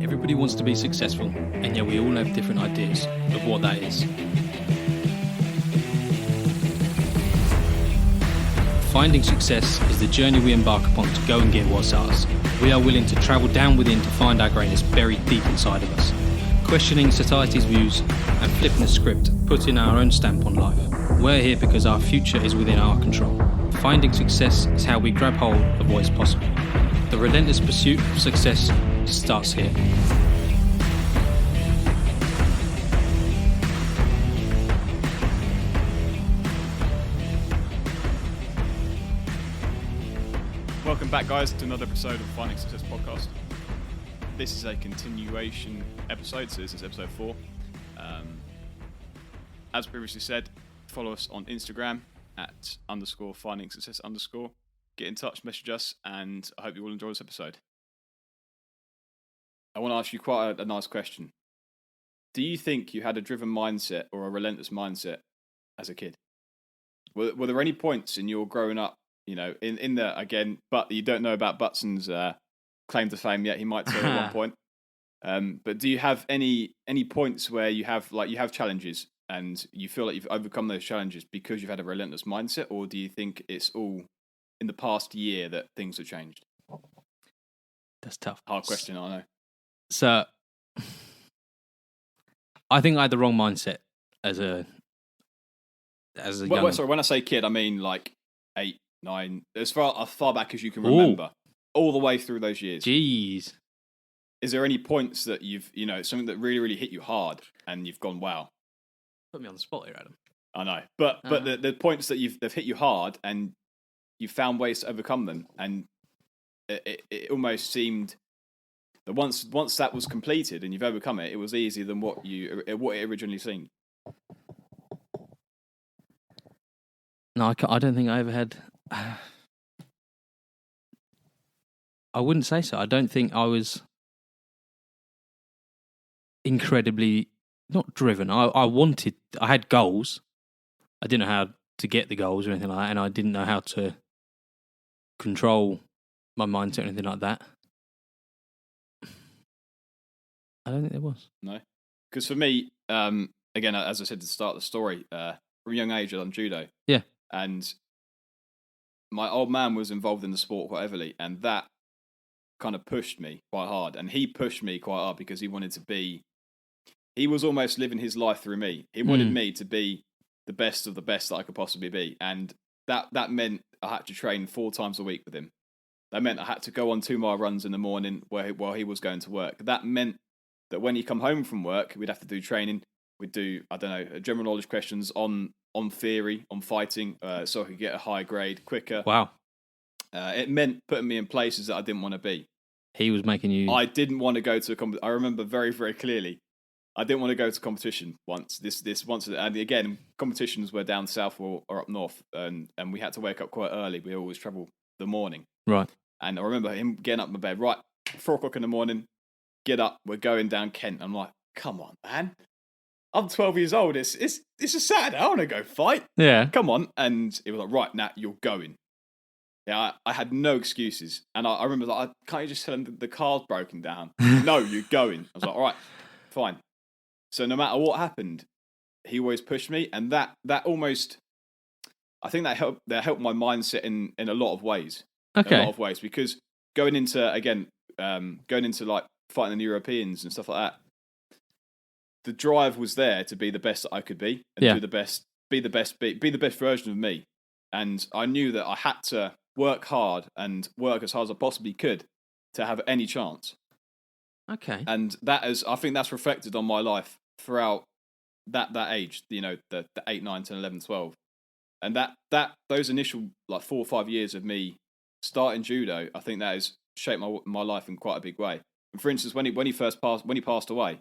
Everybody wants to be successful, and yet we all have different ideas of what that is. Finding success is the journey we embark upon to go and get what's ours. We are willing to travel down within to find our greatness buried deep inside of us, questioning society's views and flipping the script, putting our own stamp on life. We're here because our future is within our control. Finding success is how we grab hold of what is possible. The relentless pursuit of success starts here. Welcome back, guys, to another episode of the Finding Success podcast. This is a continuation episode, so this is episode 4. As previously said, follow us on Instagram at _finding_success_. Get in touch, message us, and I hope you will enjoy this episode. I want to ask you quite a nice question. Do you think you had a driven mindset or a relentless mindset as a kid? Were there any points in your growing up, you know, in the, again, but you don't know about Butson's claim to fame yet, he might say at one point. But do you have any points where you have challenges and you feel like you've overcome those challenges because you've had a relentless mindset, or do you think it's all in the past year that things have changed? That's tough. Hard question, I know. So, I think I had the wrong mindset as a young... Sorry, when I say kid, I mean like 8, 9, as far back as you can remember, all the way through those years. Jeez. Is there any points that you've, you know, something that really, really hit you hard and you've gone, wow? Put me on the spot here, Adam. I know, but the points that they've hit you hard and you found ways to overcome them, and it almost seemed that once that was completed and you've overcome it, it was easier than what it originally seemed. No, I don't think I ever had... I wouldn't say so. I don't think I was incredibly not driven. I had goals. I didn't know how to get the goals or anything like that, and I didn't know how to control my mindset or anything like that. I don't think there was. No, because for me, again, as I said at the start of the story, from a young age I done judo. Yeah, and my old man was involved in the sport quite heavily, and that kind of pushed me quite hard. And he pushed me quite hard because he wanted to be. He was almost living his life through me. He wanted me to be the best of the best that I could possibly be, and that meant I had to train 4 times a week with him. That meant I had to go on 2-mile runs in the morning while he was going to work. That meant that when he come home from work, we'd have to do training. We'd do, I don't know, general knowledge questions on theory, on fighting, so I could get a high grade quicker. Wow. It meant putting me in places that I didn't want to be. He was making you... I didn't want to go to a competition. I remember very, very clearly. I didn't want to go to competition once. Once, and again, competitions were down south or up north, and we had to wake up quite early. We always travel the morning. Right. And I remember him getting up in my bed, right, 4 o'clock in the morning, get up, we're going down Kent. I'm like, come on, man. I'm 12 years old. It's a Saturday. I want to go fight. Yeah. Come on. And he was like, right, Nat, you're going. Yeah, I had no excuses. And I remember, like, can't you just tell him the car's broken down? No, you're going. I was like, all right, fine. So no matter what happened, he always pushed me. And that almost, I think that helped my mindset in a lot of ways. Okay. In a lot of ways. Because going into like fighting the Europeans and stuff like that, the drive was there to be the best that I could be and be the best version of me. And I knew that I had to work hard and work as hard as I possibly could to have any chance. Okay. And I think that's reflected on my life throughout that age, you know, the 8, 9, 10, 11, 12. And those initial like 4 or 5 years of me starting judo, I think that has shaped my life in quite a big way. And for instance, when he passed away,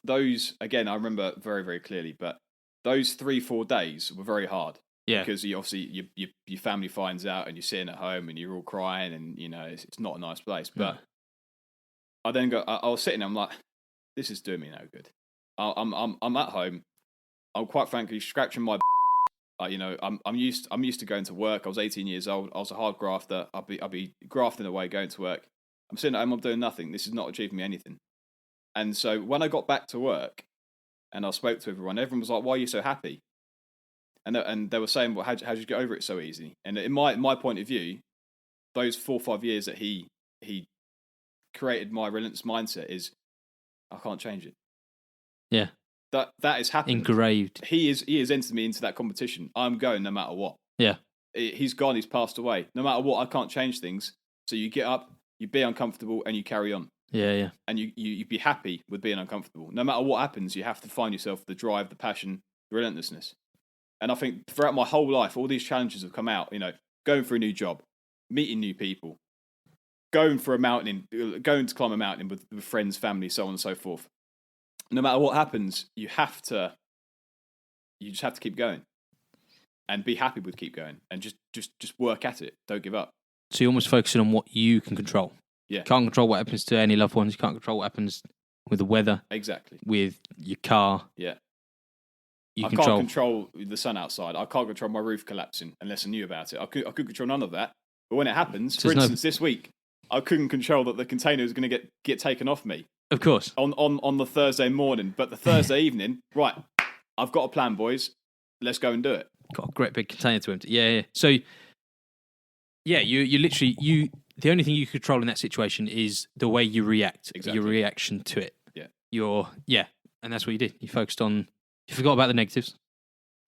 those, again, I remember very, very clearly, but those 3-4 days were very hard. Yeah. Because your family finds out and you're sitting at home and you're all crying and, you know, it's not a nice place. But I was sitting there, I'm like, this is doing me no good. I'm at home. I'm quite frankly scratching my you know, I'm used to going to work. I was 18 years old. I was a hard grafter. I'd be grafting away, going to work. I'm sitting at home, I'm doing nothing. This is not achieving me anything. And so when I got back to work and I spoke to everyone was like, why are you so happy? And they were saying, well, how did you get over it so easy? And in my point of view, those 4 or 5 years that he created my relentless mindset is, I can't change it. Yeah. That has happened. Engraved. He has entered me into that competition. I'm going no matter what. Yeah. He's gone, he's passed away. No matter what, I can't change things. So you get up, you be uncomfortable, and you carry on. Yeah, yeah. And you be happy with being uncomfortable. No matter what happens, you have to find yourself the drive, the passion, the relentlessness. And I think throughout my whole life, all these challenges have come out, going for a new job, meeting new people, going to climb a mountain with friends, family, so on and so forth. No matter what happens, you just have to keep going and be happy with keep going and just work at it. Don't give up. So you're almost focusing on what you can control. Yeah. You can't control what happens to any loved ones. You can't control what happens with the weather. Exactly. With your car. Yeah. I can't control the sun outside. I can't control my roof collapsing unless I knew about it. I could control none of that. But when it happens, for instance, this week, I couldn't control that the container was going to get taken off me. Of course. On the Thursday morning. But the Thursday evening, right, I've got a plan, boys. Let's go and do it. Got a great big container to empty. Yeah, yeah. So, yeah, you literally, the only thing you control in that situation is the way you react. Exactly. Your reaction to it. Yeah. And that's what you did. You forgot about the negatives,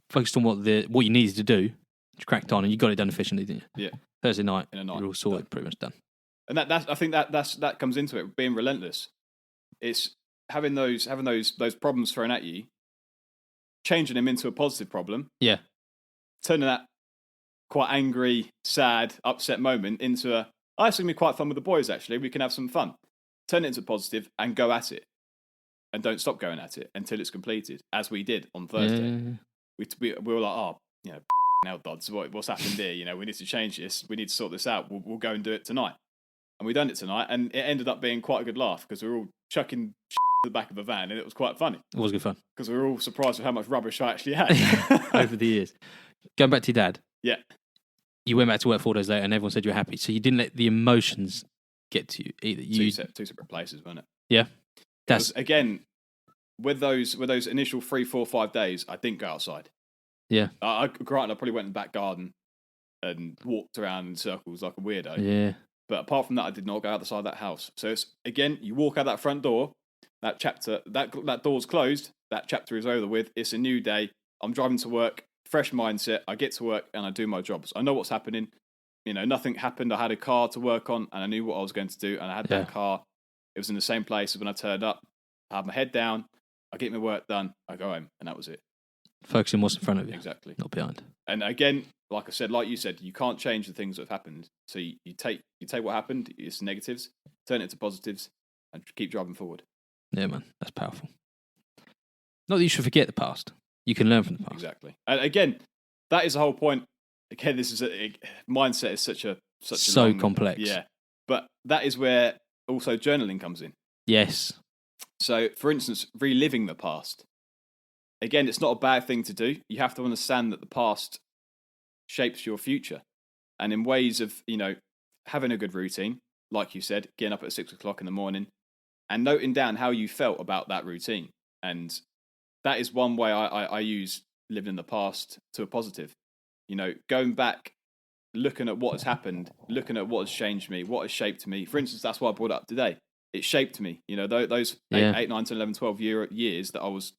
focused on what you needed to do, you cracked on, and you got it done efficiently, didn't you? Yeah. Thursday night, in a night, you're all sorted, pretty much done. And I think that comes into it, being relentless. It's having those problems thrown at you, changing them into a positive problem. Yeah. Turning that quite angry, sad, upset moment into it's going to be quite fun with the boys, actually. We can have some fun. Turn it into positive and go at it. And don't stop going at it until it's completed, as we did on Thursday. Yeah. We were like, now, Dods, what's happened here? We need to change this. We need to sort this out. We'll go and do it tonight. And we done it tonight, and it ended up being quite a good laugh because we were all chucking the back of a van, and it was quite funny. It was good fun. Because we were all surprised with how much rubbish I actually had. Over the years. Going back to your dad. Yeah. You went back to work 4 days later, and everyone said you were happy. So you didn't let the emotions get to you either. Two separate places, weren't it? Yeah. Again, with those initial 3, 4, 5 days, I didn't go outside. Yeah. Granted, I probably went in the back garden and walked around in circles like a weirdo. Yeah. But apart from that, I did not go outside that house. So it's, again, you walk out that front door, that chapter, that door's closed, that chapter is over with. It's a new day. I'm driving to work, fresh mindset. I get to work and I do my jobs. I know what's happening. Nothing happened. I had a car to work on and I knew what I was going to do. And I had that car. It was in the same place as when I turned up. I had my head down. I get my work done. I go home and that was it. Focusing what's in front of you. Exactly. Not behind. And again, like I said, like you said, you can't change the things that have happened. So you take what happened, it's negatives, turn it into positives, and keep driving forward. Yeah, man, that's powerful. Not that you should forget the past. You can learn from the past. Exactly. And again, that is the whole point. Again, this is mindset is such so long, complex. Yeah, but that is where also journaling comes in. Yes. So, for instance, reliving the past. Again, it's not a bad thing to do. You have to understand that the past shapes your future. And in ways of, having a good routine, like you said, getting up at 6 o'clock in the morning and noting down how you felt about that routine. And that is one way I use living in the past to a positive. Going back, looking at what has happened, looking at what has changed me, what has shaped me. For instance, that's why I brought it up today. It shaped me. Those 8, 9, 10, 11, 12 years that I was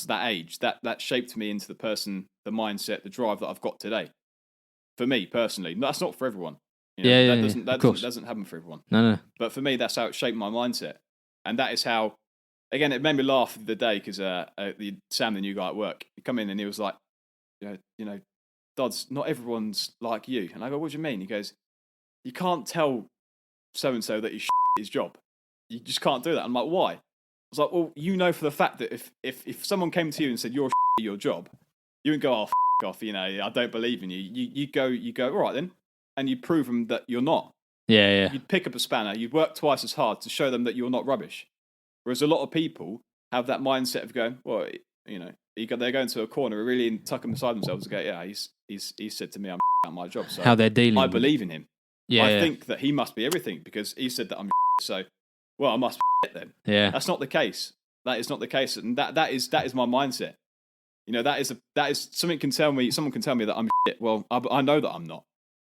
that age, that shaped me into the person, the mindset, the drive that I've got today. For me personally, that's not for everyone. That doesn't happen for everyone. No. But for me, that's how it shaped my mindset, and that is how. Again, it made me laugh the day because Sam, the new guy at work, he come in and he was like, Dods, not everyone's like you. And I go, what do you mean? He goes, you can't tell so and so that he's his job. You just can't do that. I'm like, why? I was like, well, for the fact that if someone came to you and said you're your job, you wouldn't go, oh, off, I don't believe in you. You go, all right then, and you prove them that you're not. Yeah. You'd pick up a spanner. You'd work twice as hard to show them that you're not rubbish. Whereas a lot of people have that mindset of going, well, they're going to a corner, really tucking beside themselves and go, yeah, he's said to me I'm at my job, so how they're dealing. I believe in him. I think that he must be everything because he said that I'm so, well, I must be then. Yeah. That's not the case. That is not the case. And that is my mindset. You know, that is someone can tell me that I'm shit. Well, I know that I'm not.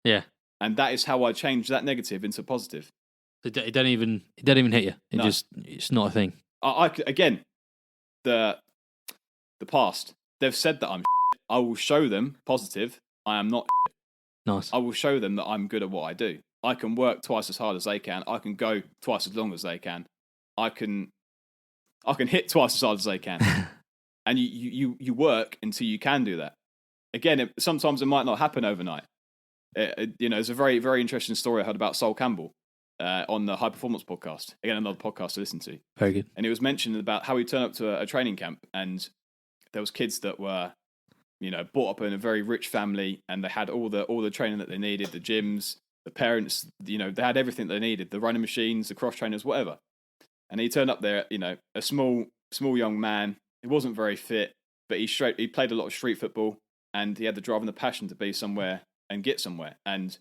Yeah. And that is how I change that negative into positive. It don't even hit you. It's not a thing. Again, the past, they've said that I'm shit. I will show them positive. I am not shit. Nice. I will show them that I'm good at what I do. I can work twice as hard as they can. I can go twice as long as they can. I can hit twice as hard as they can. And you work until you can do that. Again, sometimes it might not happen overnight. It's a very, very interesting story I heard about Sol Campbell on the High Performance podcast. Again, another podcast to listen to. Very good. And it was mentioned about how he turned up to a training camp, and there was kids that were, brought up in a very rich family, and they had all the training that they needed, the gyms, the parents, they had everything they needed, the running machines, the cross trainers, whatever. And he turned up there, a small young man. He wasn't very fit, but he played a lot of street football, and he had the drive and the passion to be somewhere and get somewhere. And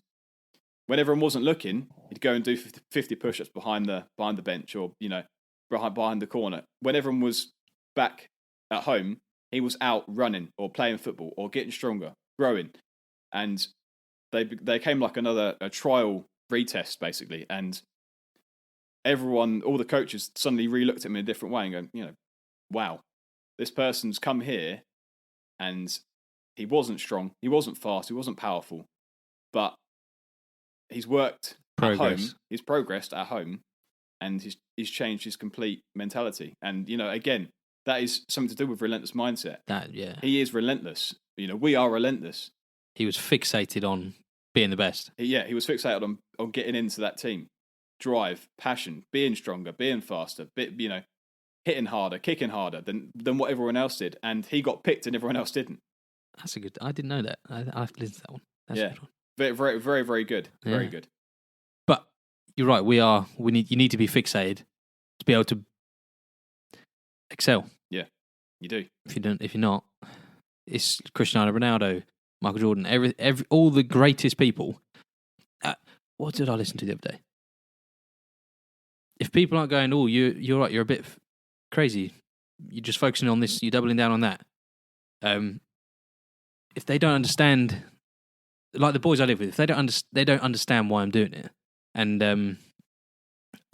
when everyone wasn't looking, he'd go and do 50 push-ups behind the bench, or behind the corner. When everyone was back at home, he was out running or playing football or getting stronger, growing. And they came like a trial retest basically, and everyone, all the coaches suddenly re-looked at him in a different way and go, wow, this person's come here and he wasn't strong, he wasn't fast, he wasn't powerful, but he's worked at home, he's progressed at home, and he's changed his complete mentality. And, again, that is something to do with relentless mindset. He is relentless. We are relentless. He was fixated on being the best. He was fixated on getting into that team. Drive, passion, being stronger, being faster, hitting harder, kicking harder than what everyone else did. And he got picked and everyone else didn't. That's I didn't know that. I have to listen to that one. That's a good one. Very, very, very, very good. Very Yeah. good. But you're right. You need to be fixated to be able to excel. Yeah, you do. If you're not, it's Cristiano Ronaldo, Michael Jordan, all the greatest people. What did I listen to the other day? If people aren't going, oh, you're right, you're a bit crazy, you're just focusing on this, you're doubling down on that. If they don't understand, like the boys I live with, if they don't understand why I'm doing it, and I don't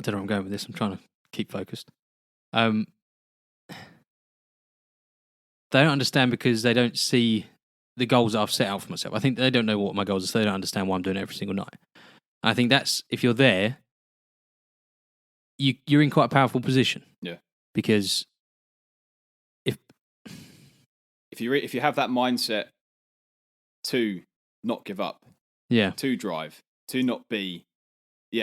know where I'm going with this. I'm trying to keep focused. They don't understand because they don't see the goals that I've set out for myself. I think they don't know what my goals are, so they don't understand why I'm doing it every single night. I think that's, if you're there, you're in quite a powerful position. Yeah. Because if you have that mindset to not give up, to drive, to not be,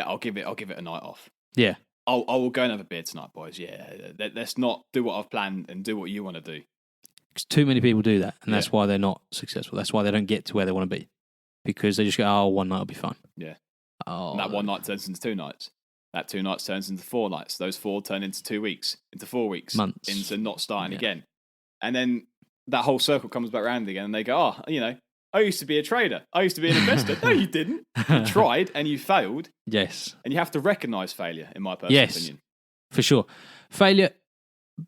I'll give it a night off. Yeah. I will go and have a beer tonight, boys. Yeah. Let's not do what I've planned and do what you want to do. Because too many people do that, and that's why they're not successful. That's why they don't get to where they want to be. Because they just go, one night will be fine. Yeah. Oh, and that one night turns into 2 nights. That 2 nights turns into 4 nights. Those 4 turn into 2 weeks, into 4 weeks, months, into not starting again. And then that whole circle comes back around again, and they go, I used to be a trader. I used to be an investor. No, you didn't. You tried and you failed. Yes. And you have to recognise failure, in my personal opinion. For sure. Failure,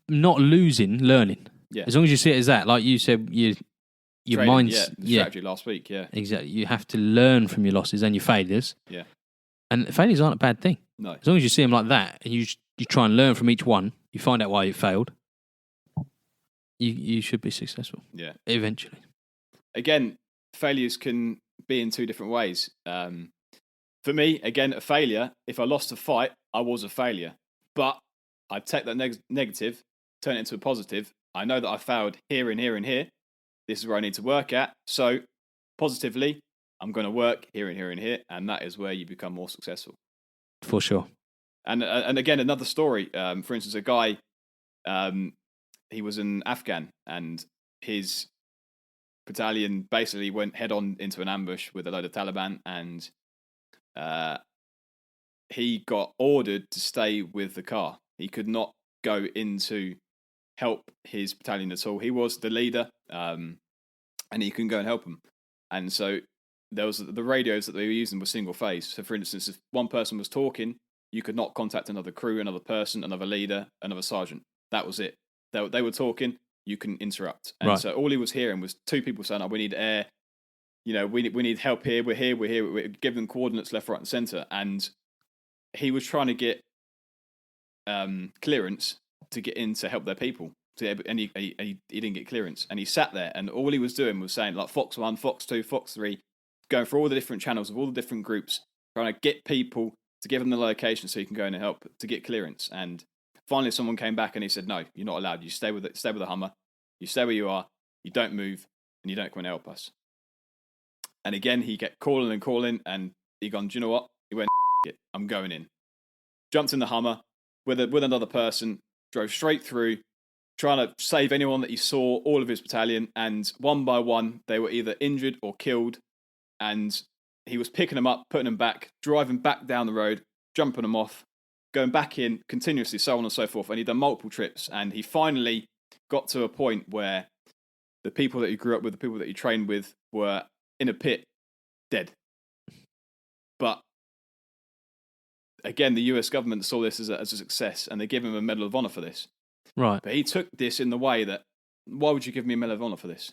not losing, learning. Yeah. As long as you see it as that, like you said, your mind's... the strategy last week, Exactly. You have to learn from your losses and your failures. Yeah. And failures aren't a bad thing. No. As long as you see them like that, and you try and learn from each one, you find out why you failed, you should be successful. Yeah. Eventually. Again, failures can be in 2 different ways. For me, again, a failure, if I lost a fight, I was a failure. But I'd take that negative, turn it into a positive. I know that I failed here and here and here. This is where I need to work at. So, positively, I'm going to work here and here and here. And that is where you become more successful. For sure. And again, another story. For instance, a guy, he was an Afghan, and his battalion basically went head on into an ambush with a load of Taliban, and he got ordered to stay with the car. He could not go in to help his battalion at all. He was the leader, and he couldn't go and help them. And so there was the radios that they were using were single phase. So, for instance, if one person was talking, you could not contact another crew, another person, another leader, another sergeant. That was it. They were talking, you can interrupt. And so all he was hearing was two people saying, "Oh, we need air. We need help here. We're here. We're giving coordinates left, right, and center." And he was trying to get clearance to get in to help their people. And he didn't get clearance. And he sat there, and all he was doing was saying, like, Fox 1, Fox 2, Fox 3, going through all the different channels of all the different groups, trying to get people to give them the location so you can go in and help to get clearance. And finally, someone came back and he said, "No, you're not allowed. You stay with the Hummer. You stay where you are. You don't move, and you don't come and help us." And again, he kept calling and calling, and he gone, "Do you know what?" He went, "It, I'm going in." Jumped in the Hummer with another person, drove straight through, trying to save anyone that he saw, all of his battalion, and one by one, they were either injured or killed, and he was picking them up, putting them back, driving back down the road, jumping them off, going back in continuously, so on and so forth, and he'd done multiple trips, and he finally got to a point where the people that he grew up with, the people that he trained with, were in a pit, dead. But again, the US government saw this as a success, and they give him a Medal of Honor for this. Right. But he took this in the way that, why would you give me a Medal of Honor for this?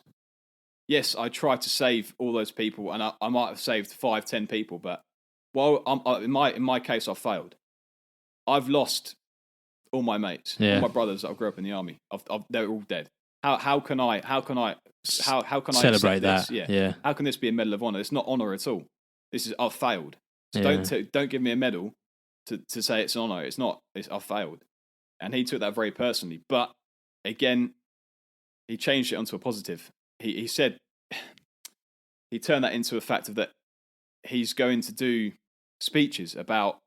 Yes, I tried to save all those people, and I might have saved 5-10 people, but in my case, I failed. I've lost all my mates, all my brothers that I grew up in the army. They're all dead. How can I celebrate that? This? Yeah. How can this be a Medal of Honor? It's not honor at all. This is I've failed. So don't give me a medal to say it's an honor. It's not. I've failed. And he took that very personally. But again, he changed it onto a positive. He said he turned that into a fact of that he's going to do speeches about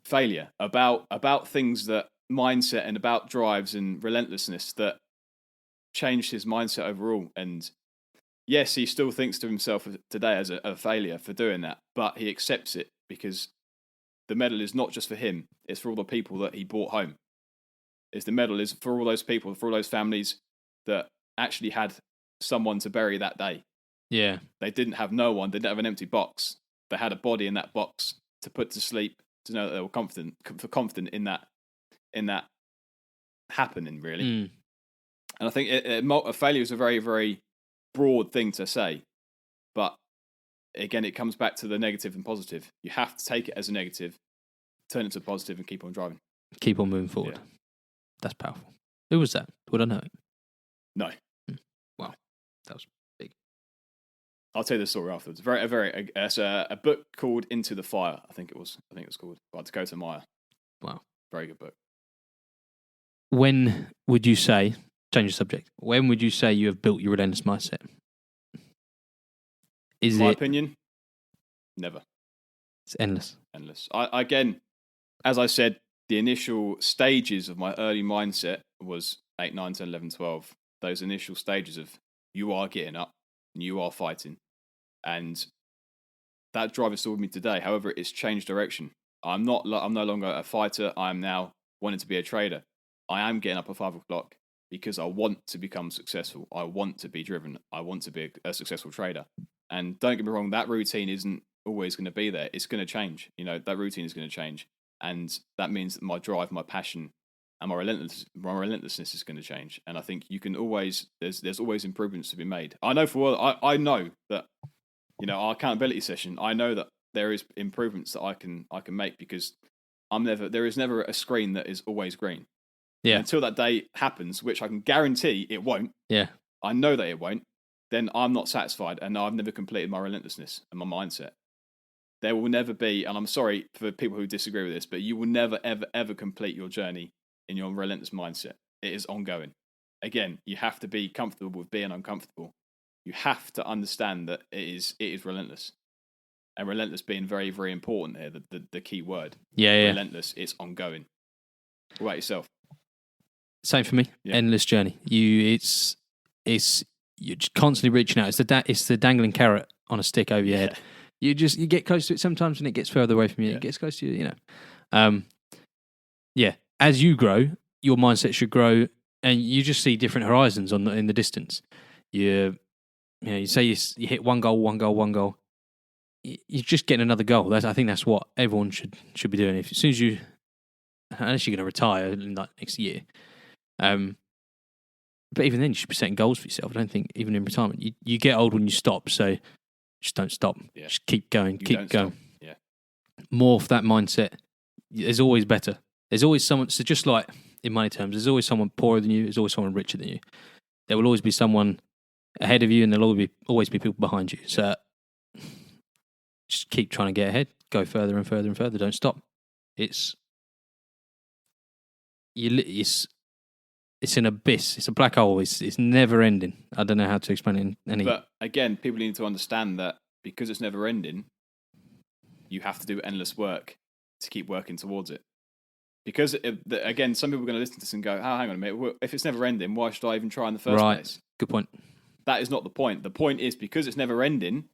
failure, about things that mindset and about drives and relentlessness that changed his mindset overall. And yes, he still thinks to himself today as a failure for doing that, but he accepts it because the medal is not just for him, it's for all the people that he brought home. The medal is for all those people, for all those families that actually had someone to bury that day. Yeah. They didn't have no one, they didn't have an empty box. They had a body in that box to put to sleep, to know that they were confident in that happening, really. Mm. And I think a failure is a very, very broad thing to say. But again, it comes back to the negative and positive. You have to take it as a negative, turn it to a positive, and keep on driving. Keep on moving forward. Yeah. That's powerful. Who was that? Would I know it? No. Wow. That was big. I'll tell you the story afterwards. It's a book called Into the Fire, I think it was called, by Dakota Meyer. Wow. Very good book. When would you say, change the subject, when would you say you have built your relentless mindset? In my opinion, never. It's endless. Endless. Again, as I said, the initial stages of my early mindset was 8, 9, 10, 11, 12. Those initial stages of you are getting up and you are fighting. And that drive is still with me today. However, it's changed direction. I'm no longer a fighter. I'm now wanting to be a trader. I am getting up at 5 o'clock because I want to become successful. I want to be driven. I want to be a successful trader. And don't get me wrong, that routine isn't always going to be there. It's going to change. That routine is going to change. And that means that my drive, my passion, and my relentlessness is going to change. And I think you can always, there's always improvements to be made. I know I know that, our accountability session, I know that there is improvements that I can make because there is never a screen that is always green. Yeah. And until that day happens, which I can guarantee it won't. Yeah. I know that it won't. Then I'm not satisfied, and I've never completed my relentlessness and my mindset. There will never be, and I'm sorry for people who disagree with this, but you will never, ever, ever complete your journey in your relentless mindset. It is ongoing. Again, you have to be comfortable with being uncomfortable. You have to understand that it is relentless. And relentless being very, very important here, the key word. Yeah. Relentless, it's ongoing. What about yourself? Same for me. Yeah. Endless journey. You're just constantly reaching out. It's the dangling carrot on a stick over your head. You get close to it sometimes, and it gets further away from you. Yeah. It gets close to you. As you grow, your mindset should grow, and you just see different horizons in the distance. you say you hit one goal, you're just getting another goal. I think that's what everyone should be doing. If as soon as you, unless you're going to retire in like next year, but even then you should be setting goals for yourself. I don't think even in retirement you get old when you stop. So just don't stop. Yeah. Just keep going. Keep going. Stop. Yeah. Morph that mindset. There's always better. There's always someone. So just like in money terms, there's always someone poorer than you. There's always someone richer than you. There will always be someone ahead of you, and there'll always be people behind you. So just keep trying to get ahead. Go further and further and further. Don't stop. It's an abyss. It's a black hole. It's never ending. I don't know how to explain it in any. But again, people need to understand that because it's never ending, you have to do endless work to keep working towards it. Because again, some people are going to listen to this and go, "Oh, hang on a minute. If it's never ending, why should I even try in the first place?" Good point. That is not the point. The point is because it's never ending,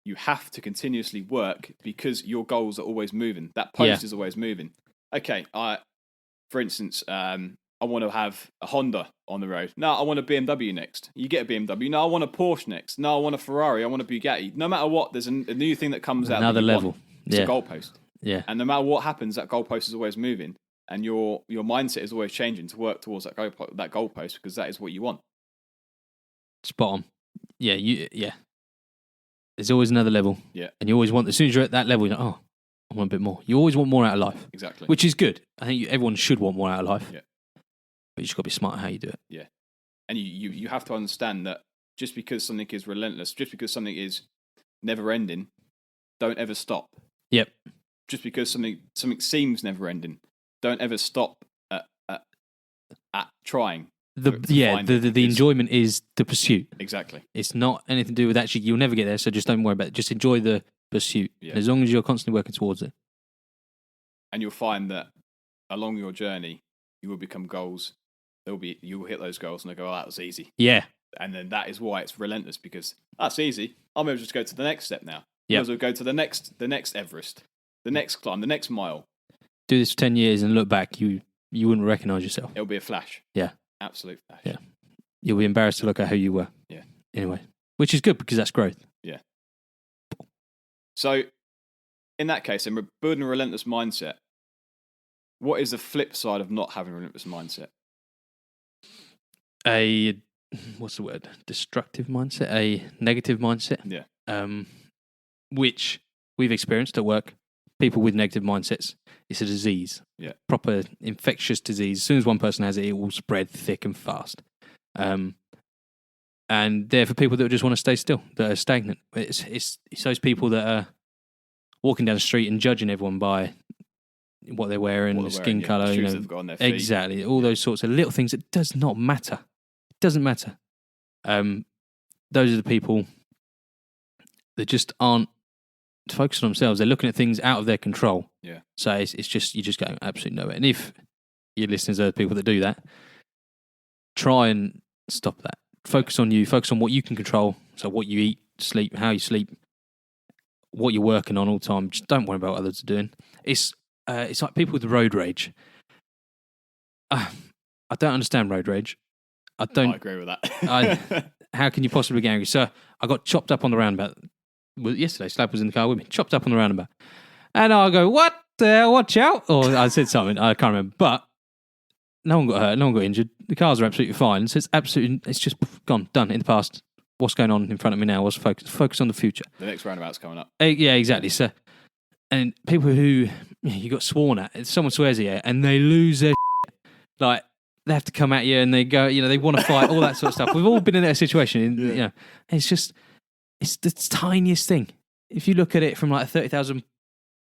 you have to continuously work because your goals are always moving. That post is always moving. Okay, for instance, I want to have a Honda on the road. No, I want a BMW next. You get a BMW. No, I want a Porsche next. No, I want a Ferrari. I want a Bugatti. No matter what, there's a new thing that comes out. Another level. It's a goalpost. Yeah. And no matter what happens, that goalpost is always moving. And your mindset is always changing to work towards that goalpost because that is what you want. Spot on. Yeah. There's always another level. Yeah. And you always want, as soon as you're at that level, you're like, oh, I want a bit more. You always want more out of life. Exactly. Which is good. I think everyone should want more out of life. Yeah. But you just got to be smart how you do it. Yeah. And you have to understand that just because something is relentless, just because something is never ending, don't ever stop. Yep. Just because something seems never ending, don't ever stop at trying. The enjoyment is the pursuit. Exactly. It's not anything to do with actually, you'll never get there, so just don't worry about it. Just enjoy the pursuit. Yeah. And as long as you're constantly working towards it. And you'll find that along your journey, you will become goals. You will hit those goals and they'll go, oh, that was easy. Yeah. And then that is why it's relentless, because that's easy. I'll maybe just go to the next step now. Yeah. We'll go to the next Everest, the next climb, the next mile. Do this for 10 years and look back, you wouldn't recognise yourself. It'll be a flash. Yeah. Absolute flash. Yeah. You'll be embarrassed to look at who you were. Yeah. Anyway, which is good because that's growth. Yeah. So, in that case, then, building a relentless mindset, what is the flip side of not having a relentless mindset? What's the word? Destructive mindset, a negative mindset. Yeah. Which we've experienced at work. People with negative mindsets, it's a disease. Yeah. Proper infectious disease. As soon as one person has it, it will spread thick and fast. And they're for people that just want to stay still, that are stagnant. It's those people that are walking down the street and judging everyone by what they're wearing, the skin colour, the shoes they've got on their feet. Exactly. All those sorts of little things. It does not matter. It doesn't matter. Those are the people that just aren't focused on themselves. They're looking at things out of their control. Yeah. So it's just, you're just going absolutely nowhere. And if your listeners are people that do that, try and stop that. Focus on you. Focus on what you can control. So what you eat, sleep, how you sleep, what you're working on all the time. Just don't worry about what others are doing. It's like people with road rage. I don't understand road rage. I agree with that. How can you possibly get angry? So I got chopped up on the roundabout. Yesterday, Slab was in the car with me, chopped up on the roundabout. And I go, what? Watch out. Or I said something, I can't remember. But no one got hurt, no one got injured. The cars are absolutely fine. So it's just gone, done, in the past. What's going on in front of me now? What's focus on the future. The next roundabout's coming up. Yeah, exactly. So, and people who you got sworn at, someone swears at you and they lose their shit. Like, they have to come at you and they go, they want to fight, all that sort of stuff. We've all been in that situation. It's just, it's the tiniest thing. If you look at it from like a 30,000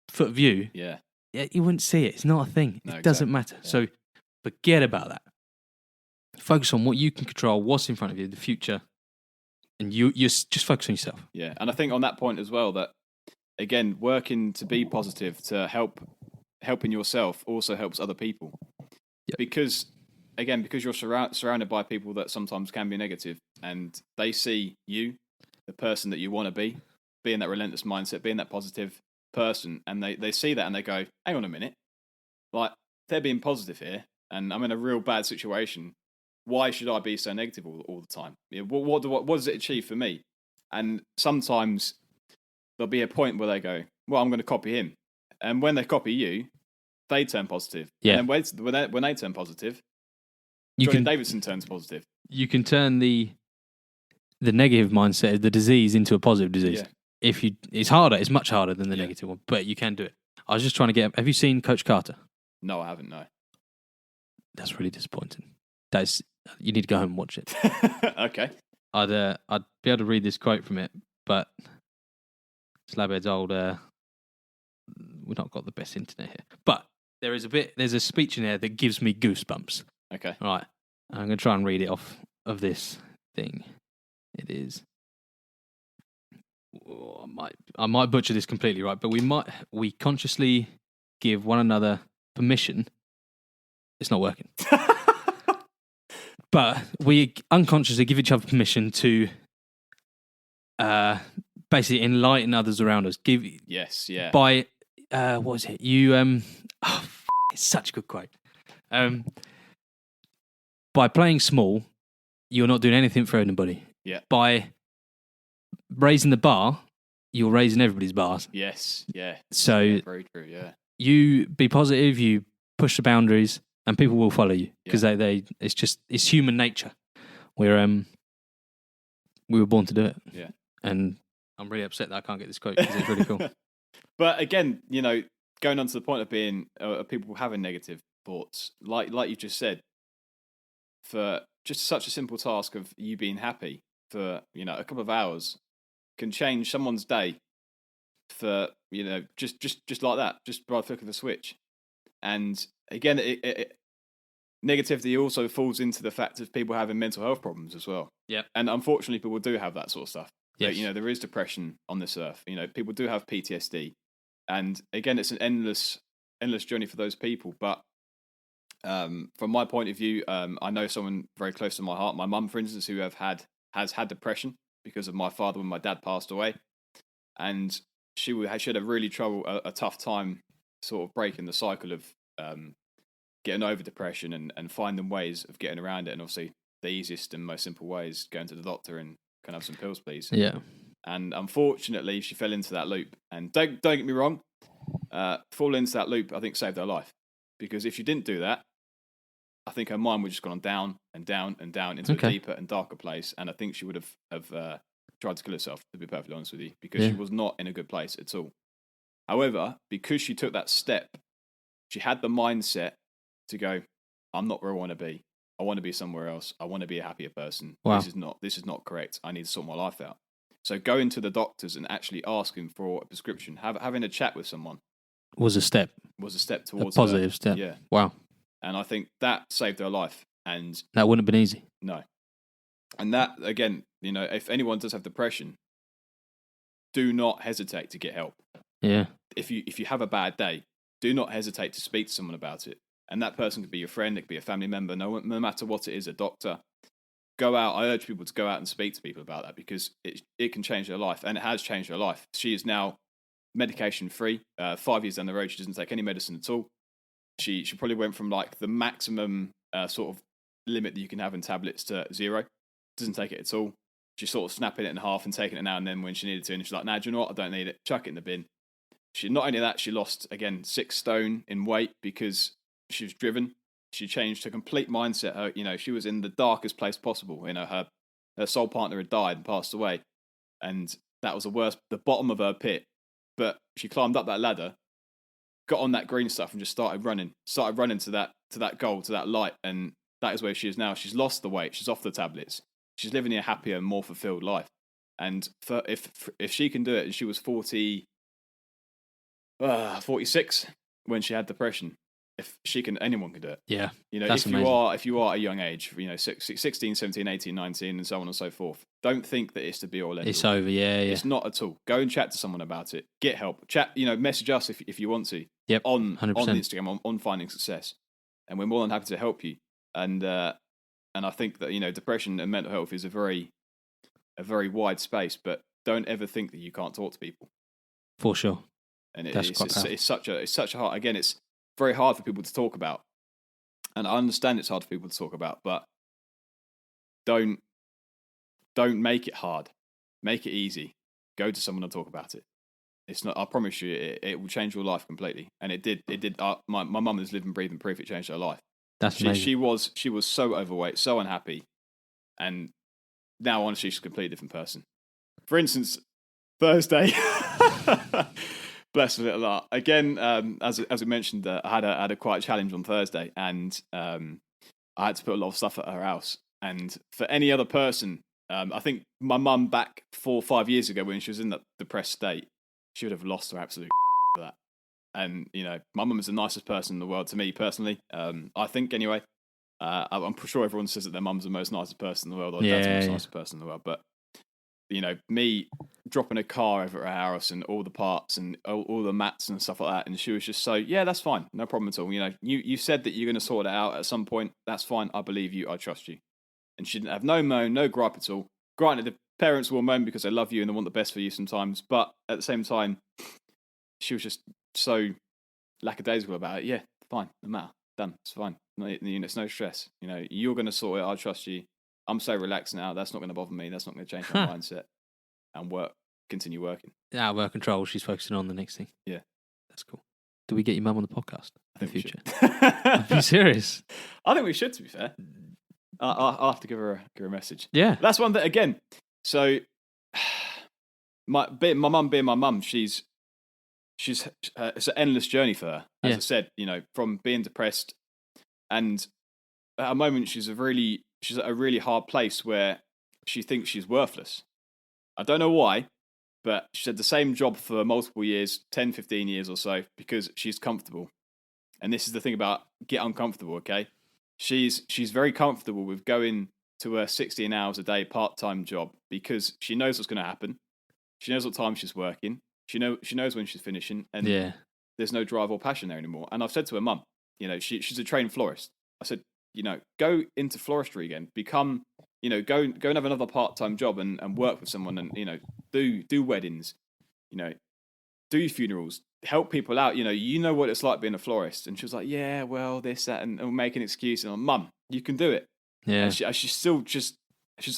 foot view, you wouldn't see it. It's not a thing. It doesn't matter. Yeah. So forget about that. Focus on what you can control, what's in front of you, the future, and you just focus on yourself. Yeah, and I think on that point as well that, again, working to be positive, to helping yourself also helps other people. Yep. Because you're surrounded by people that sometimes can be negative, and they see you, the person that you want to be in that relentless mindset, being that positive person, and they see that and they go, hang on a minute, like, they're being positive here, and I'm in a real bad situation. Why should I be so negative all the time? What does it achieve for me? And sometimes there'll be a point where they go, well, I'm going to copy him. And when they copy you, they turn positive. Yeah. And then when they turn positive, You Johnny can Davidson turns positive. you can turn the negative mindset, the disease, into a positive disease. Yeah. It's harder. It's much harder than the Yeah. negative one, but you can do it. I was just trying to get. Have you seen Coach Carter? No, I haven't, no. That's really disappointing. You need to go home and watch it. Okay. I'd be able to read this quote from it, but Slabhead's old. We've not got the best internet here, but there's a speech in there that gives me goosebumps. Okay. All right, I'm going to try and read it off of this thing. It is. Oh, I might butcher this completely, right? But we consciously give one another permission. It's not working. But we unconsciously give each other permission to basically enlighten others around us. Yes, yeah. By what is it? It's such a good quote. By playing small, you're not doing anything for anybody. Yeah. By raising the bar, you're raising everybody's bars. Yes, yeah. So yeah, very true, yeah. You be positive, you push the boundaries, and people will follow you because it's human nature. We were born to do it. Yeah. And I'm really upset that I can't get this quote because it's really cool. But again, going on to the point of being people having negative thoughts, like you just said, for just such a simple task of you being happy for a couple of hours can change someone's day for just like that, just by the flick of a switch. And again, negativity also falls into the fact of people having mental health problems as well. Yeah. And unfortunately, people do have that sort of stuff. Yes. There is depression on this earth. People do have PTSD. And again, it's an endless journey for those people. But from my point of view, I know someone very close to my heart, my mum, for instance, who has had depression because of my father when my dad passed away. And she had a really a tough time sort of breaking the cycle of getting over depression and finding ways of getting around it. And obviously, the easiest and most simple way is going to the doctor and can I have some pills, please. Yeah. And unfortunately, she fell into that loop. And don't get me wrong, falling into that loop, I think, saved her life. Because if she didn't do that, I think her mind would just gone down and down and down into a deeper and darker place. And I think she would have tried to kill herself, to be perfectly honest with you, because she was not in a good place at all. However, because she took that step, she had the mindset to go, I'm not where I want to be. I want to be somewhere else. I want to be a happier person. Wow. This is not correct. I need to sort my life out. So going to the doctors and actually asking for a prescription, having a chat with someone was a step towards a positive step. Yeah. Wow. And I think that saved her life. And that wouldn't have been easy. No. And that, again, if anyone does have depression, do not hesitate to get help. Yeah. If you have a bad day, do not hesitate to speak to someone about it. And that person could be your friend, it could be a family member, no matter what it is, a doctor. Go out. I urge people to go out and speak to people about that because it can change their life. And it has changed her life. She is now medication free. 5 years down the road, she doesn't take any medicine at all. She probably went from like the maximum sort of limit that you can have in tablets to 0. Doesn't take it at all. She's sort of snapping it in half and taking it now and then when she needed to. And she's like, nah, do you know what? I don't need it. Chuck it in the bin. She not only that, she lost, again, 6 stone in weight because she was driven. She changed her complete mindset. She was in the darkest place possible. Her soul partner had died and passed away. And that was the bottom of her pit. But she climbed up that ladder, got on that green stuff and just started running to that goal, to that light. And that is where she is now. She's lost the weight. She's off the tablets. She's living a happier and more fulfilled life. And if she can do it, and she was 46 when she had depression. If she can, anyone can do it. Yeah. That's amazing. If you are a young age, 16, 17, 18, 19, and so on and so forth, don't think that it's the be all end. It's over, yeah. It's not at all. Go and chat to someone about it. Get help. Chat, message us if you want to. Yep. On 100%. Instagram, on Finding Success. And we're more than happy to help you. And I think that, depression and mental health is a very wide space, but don't ever think that you can't talk to people. For sure. And it's such a hard, again, it's very hard for people to talk about. And I understand it's hard for people to talk about, but don't make it hard. make it easy. Go to someone and talk about it. It's not. I promise you, it will change your life completely. And it did. It did. My mum is living, breathing proof. It changed her life. That's amazing. She was so overweight, so unhappy, and now honestly, she's a completely different person. For instance, Thursday, bless her little heart. Again, as we mentioned, I had a quite challenge on Thursday, and I had to put a lot of stuff at her house. And for any other person, I think my mum back 4 or 5 years ago when she was in that depressed state, she would have lost her absolute for that. And my mum is the nicest person in the world to me personally. I think anyway. I'm sure everyone says that their mum's the most nicest person in the world, or dad's the most nicest person in the world. But me dropping a car over at her house and all the parts and all the mats and stuff like that, and she was just so, yeah, that's fine, no problem at all. You said that you're going to sort it out at some point. That's fine. I believe you. I trust you. And she didn't have no moan, no gripe at all. Granted, the parents will moan because they love you and they want the best for you sometimes, but at the same time, she was just so lackadaisical about it. Yeah, fine, no matter, done, it's fine. It's no stress. You're going to sort it. I trust you. I'm so relaxed now. That's not going to bother me. That's not going to change my mindset. And continue working. Out of her control. She's focusing on the next thing. Yeah, that's cool. Do we get your mum on the podcast in the future? Are you serious? I think we should. To be fair, I'll have to give her a message. Yeah, that's one that again. So, my mum being my mum, she's it's an endless journey for her. As I said, from being depressed, and at a moment she's at a really hard place where she thinks she's worthless. I don't know why, but she had the same job for multiple years, 10, 15 years or so, because she's comfortable. And this is the thing about get uncomfortable, okay? She's very comfortable with going to her 16 hours a day part-time job because she knows what's going to happen. She knows what time she's working. She knows when she's finishing, and there's no drive or passion there anymore. And I've said to her mum, she's a trained florist. I said, go into floristry again, become, go and have another part-time job and work with someone and, do weddings, do funerals, help people out. You know what it's like being a florist. And she was like, yeah, well, this, that, and make an excuse. And I'm, mum, you can do it. Yeah. And she's still she's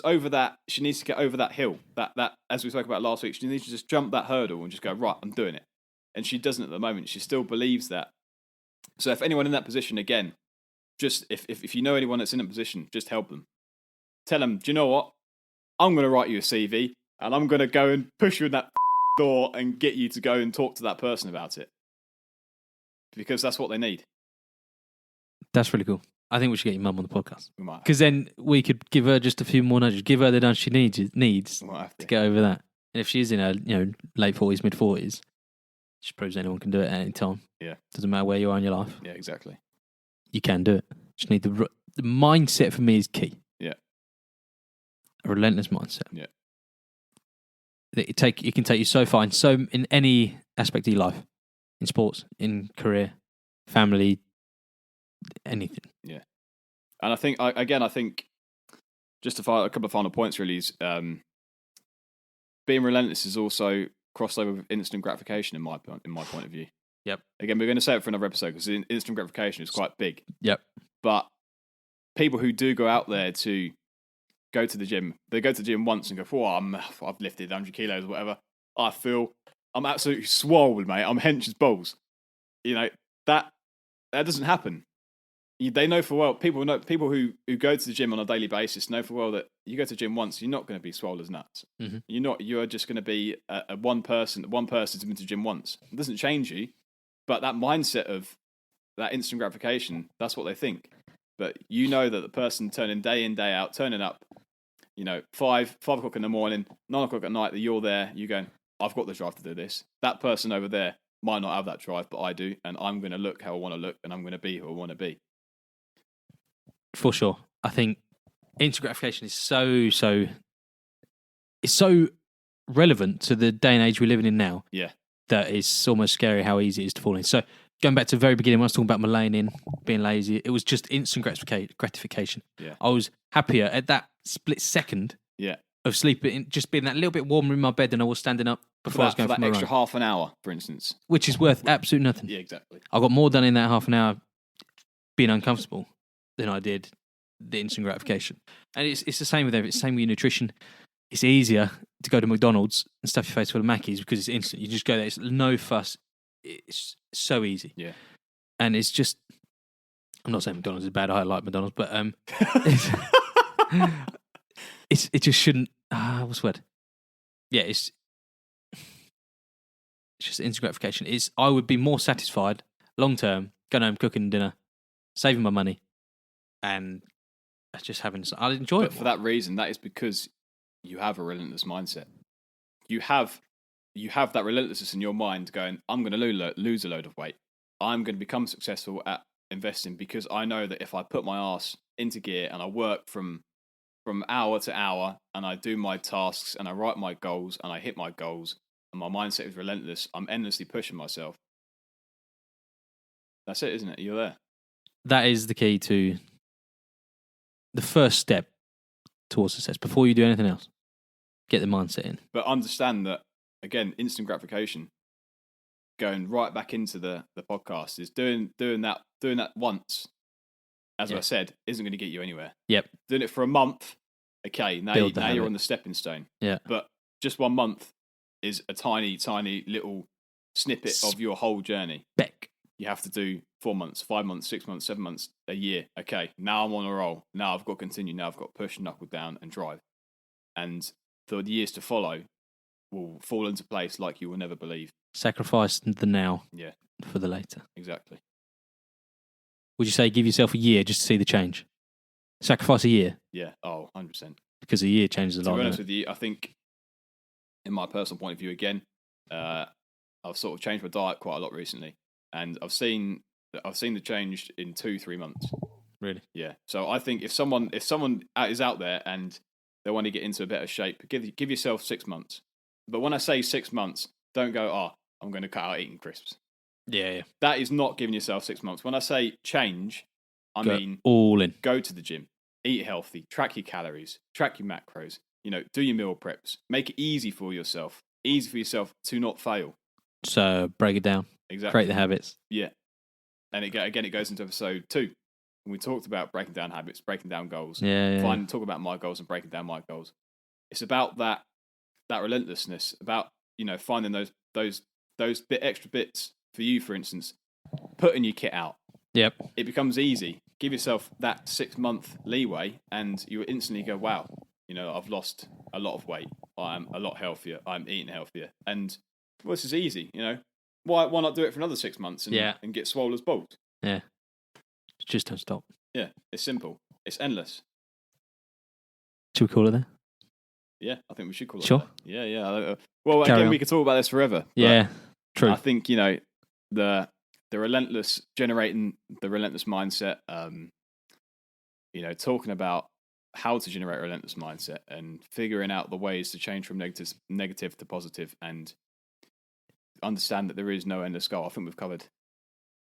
over that. She needs to get over that hill. That as we spoke about last week, she needs to just jump that hurdle and just go, right, I'm doing it. And she doesn't at the moment. She still believes that. So if anyone in that position, again, just if you know anyone that's in a position, just help them. Tell them, do you know what? I'm going to write you a CV and I'm going to go and push you in that door and get you to go and talk to that person about it. Because that's what they need. That's really cool. I think we should get your mum on the podcast. We might. Because then we could give her just a few more nudges. Give her the nudge she needs to get over that. And if she's in her late 40s, mid 40s, she proves anyone can do it at any time. Yeah. Doesn't matter where you are in your life. Yeah, exactly. You can do it. Just need the mindset for me is key. Yeah. A relentless mindset. Yeah. It can take you so far in any aspect of your life, in sports, in career, family, anything. Yeah. And I think just a couple of final points really is being relentless is also crossed over with instant gratification in my point of view. Yep. Again, we're going to say it for another episode because instant gratification is quite big. Yep. But people who do go out there to go to the gym, they go to the gym once and go, oh, I've lifted 100 kilos or whatever. I feel I'm absolutely swole, mate. I'm hench as balls. That doesn't happen. They know for well, people who go to the gym on a daily basis know for well that you go to the gym once, you're not going to be swole as nuts. Mm-hmm. You're just going to be a one person's been to the gym once. It doesn't change you, but that mindset of that instant gratification, that's what they think. But that the person turning day in, day out, turning up, 5 o'clock in the morning, 9 o'clock at night, that you're there, you're going, I've got the drive to do this. That person over there might not have that drive, but I do, and I'm going to look how I want to look, and I'm going to be who I want to be. For sure. I think instant gratification is so relevant to the day and age we're living in now. Yeah. That it's almost scary how easy it is to fall in. So going back to the very beginning, when I was talking about maligning, being lazy, it was just instant gratification. Yeah. I was happier at that split second of sleeping, just being that little bit warmer in my bed than I was standing up before I was going for my extra run. half an hour, for instance. Which is worth absolutely nothing. Yeah, exactly. I got more done in that half an hour being uncomfortable than I did the instant gratification. And it's the same with everything. It's the same with your nutrition. it's easier to go to McDonald's and stuff your face full of Mackies because it's instant. You just go there. It's no fuss. It's so easy. Yeah. And it's just, I'm not saying McDonald's is bad. I like McDonald's, but it just shouldn't. What's the word? Yeah, it's just instant gratification. I would be more satisfied long term going home, cooking dinner, saving my money, and just having. I'd enjoy it for that reason. That is because you have a relentless mindset. You have that relentlessness in your mind going, I'm going to lose a load of weight. I'm going to become successful at investing because I know that if I put my ass into gear and I work from hour to hour and I do my tasks and I write my goals and I hit my goals and my mindset is relentless, I'm endlessly pushing myself. That's it, isn't it? You're there. That is the key to the first step towards success. Before you do anything else, get the mindset in. But understand that, again, instant gratification, going right back into the podcast, is doing that once, as I said, isn't going to get you anywhere. Yep. Doing it for a month, okay, now you're on the stepping stone. Yeah. But just 1 month is a tiny, tiny little snippet of your whole journey. You have to do 4 months, 5 months, 6 months, 7 months, a year. Okay, now I'm on a roll. Now I've got to continue. Now I've got to push, knuckle down, and drive. And the years to follow will fall into place like you will never believe. Sacrifice the now for the later. Exactly. Would you say give yourself a year just to see the change? Sacrifice a year? Yeah, 100%. Because a year changes a lot. To be honest with you, I think, in my personal point of view, again, I've sort of changed my diet quite a lot recently. And I've seen the change in 2-3 months. Really? Yeah. So I think if someone is out there and they want to get into a better shape, give yourself 6 months. But when I say 6 months, don't go, I'm going to cut out eating crisps. Yeah. That is not giving yourself 6 months. When I say change, I mean all in. Go to the gym, eat healthy, track your calories, track your macros. Do your meal preps. Make it easy for yourself to not fail. So break it down. Exactly. Create the habits. Yeah. And it goes into episode 2. When we talked about breaking down habits, breaking down goals. Talk about my goals and breaking down my goals. It's about that relentlessness, about, finding those extra bits for you, for instance, putting your kit out. Yep. It becomes easy. Give yourself that 6 month leeway and you instantly go, wow, I've lost a lot of weight. I'm a lot healthier. I'm eating healthier. And this is easy, Why not do it for another 6 months and get swole as balls? Yeah. Just don't stop. Yeah, it's simple. It's endless. Should we call it there? Yeah, I think we should call it Sure. that. Yeah. Well, again, we could talk about this forever. Yeah, true. I think, the relentless, generating the relentless mindset, talking about how to generate a relentless mindset and figuring out the ways to change from negative to positive and understand that there is no endless goal. I think we've covered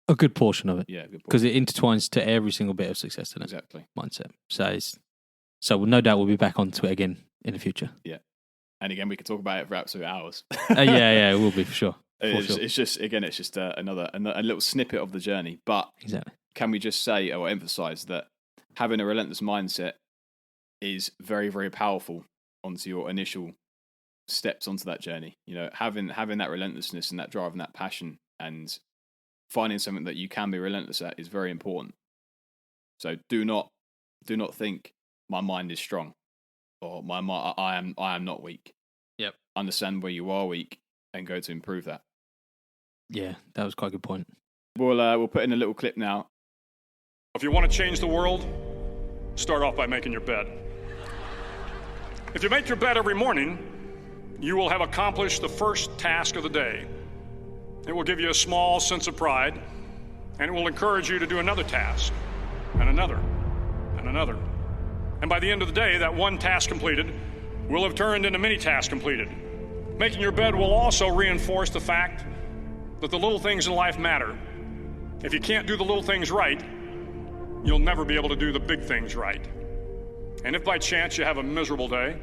a good portion of it. Yeah, good portion. Because it intertwines to every single bit of success, doesn't it? Exactly. Mindset. So no doubt we'll be back onto it again in the future. Yeah. And again, we could talk about it for absolute hours. Yeah, it will be for sure. It's just another a little snippet of the journey. But exactly. Can we just say or emphasize that having a relentless mindset is very, very powerful onto your initial steps onto that journey? Having that relentlessness and that drive and that passion and finding something that you can be relentless at is very important. So do not think my mind is strong or I am not weak. Yep. Understand where you are weak and go to improve that. Yeah, that was quite a good point. We'll put in a little clip now. If you want to change the world, start off by making your bed. If you make your bed every morning, you will have accomplished the first task of the day. It will give you a small sense of pride, and it will encourage you to do another task, and another, and another. And by the end of the day, that one task completed will have turned into many tasks completed. Making your bed will also reinforce the fact that the little things in life matter. If you can't do the little things right, you'll never be able to do the big things right. And if by chance you have a miserable day,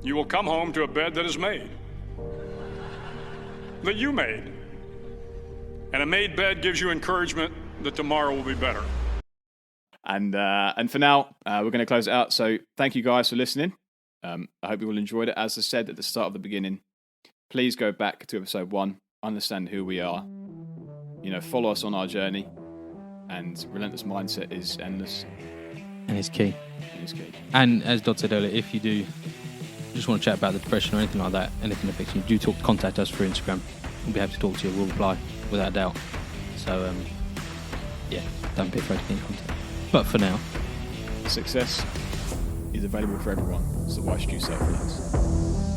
you will come home to a bed that is made. That you made. And a made bed gives you encouragement that tomorrow will be better. And for now, we're going to close it out. So thank you guys for listening. I hope you all enjoyed it. As I said at the start of the beginning, please go back to episode 1, understand who we are, follow us on our journey, and relentless mindset is endless. And it's key. It's key. And as Dodd said earlier, if you do just want to chat about the depression or anything like that, anything affecting you, do contact us through Instagram. We'll be happy to talk to you. We'll reply without a doubt. So, don't be afraid to get in contact. But for now, success is available for everyone. So why should you settle for less?